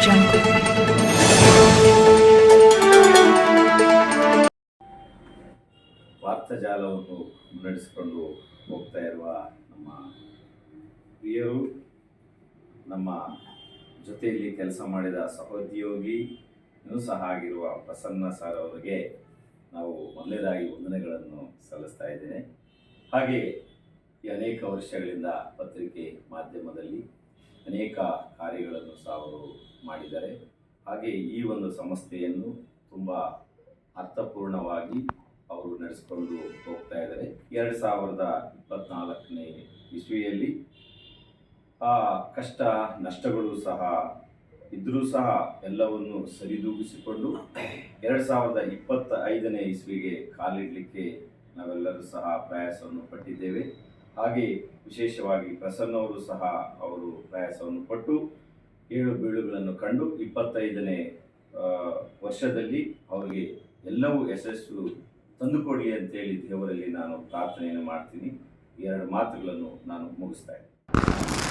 Jungle. ವಾರ್ತಾಜಾಲವನ್ನು ಮುನ್ನಡೆಸಿಕೊಂಡು ಹೋಗ್ತಾ ಇರುವ ನಮ್ಮ ಪ್ರಿಯರು, ನಮ್ಮ ಜೊತೆಯಲ್ಲಿ ಕೆಲಸ ಮಾಡಿದ ಸಹೋದ್ಯೋಗಿಯೂ ಸಹ ಆಗಿರುವ ಪ್ರಸನ್ನ ಸರ್ ಅವರಿಗೆ ನಾವು ಮೊದಲನೇದಾಗಿ ವಂದನೆಗಳನ್ನು ಸಲ್ಲಿಸ್ತಾ ಇದ್ದೇನೆ. ಹಾಗೆ ಈ ಅನೇಕ ವರ್ಷಗಳಿಂದ ಪತ್ರಿಕೆ ಮಾಧ್ಯಮದಲ್ಲಿ ಅನೇಕ ಕಾರ್ಯಗಳನ್ನು ಸಹ ಅವರು ಮಾಡಿದ್ದಾರೆ. ಹಾಗೆ ಈ ಒಂದು ಸಂಸ್ಥೆಯನ್ನು ತುಂಬ ಅರ್ಥಪೂರ್ಣವಾಗಿ ಅವರು ನಡೆಸಿಕೊಂಡು ಹೋಗ್ತಾ ಇದ್ದಾರೆ. 2024ನೇ ಇಸ್ವಿಯಲ್ಲಿ ಕಷ್ಟ ನಷ್ಟಗಳು ಸಹ ಇದ್ದರೂ ಸಹ ಎಲ್ಲವನ್ನು ಸರಿದೂಗಿಸಿಕೊಂಡು 2025ನೇ ಇಸ್ವಿಗೆ ಕಾಲಿಡಲಿಕ್ಕೆ ನಾವೆಲ್ಲರೂ ಸಹ ಪ್ರಯಾಸವನ್ನು ಪಟ್ಟಿದ್ದೇವೆ. ಹಾಗೆ ವಿಶೇಷವಾಗಿ ಪ್ರಸನ್ನವರು ಸಹ ಅವರು ಪ್ರಯಾಸವನ್ನು ಪಟ್ಟು ಏಳು ಬೀಳುಗಳನ್ನು ಕಂಡು 25ನೇ ವರ್ಷದಲ್ಲಿ ಅವರಿಗೆ ಎಲ್ಲವೂ ಯಶಸ್ಸು ತಂದುಕೊಡಲಿ ಅಂತೇಳಿ ದೇವರಲ್ಲಿ ನಾನು ಪ್ರಾರ್ಥನೆಯನ್ನು ಮಾಡ್ತೀನಿ. ಎರಡು ಮಾತುಗಳನ್ನು ನಾನು ಮುಗಿಸ್ತಾ ಇದ್ದೀನಿ.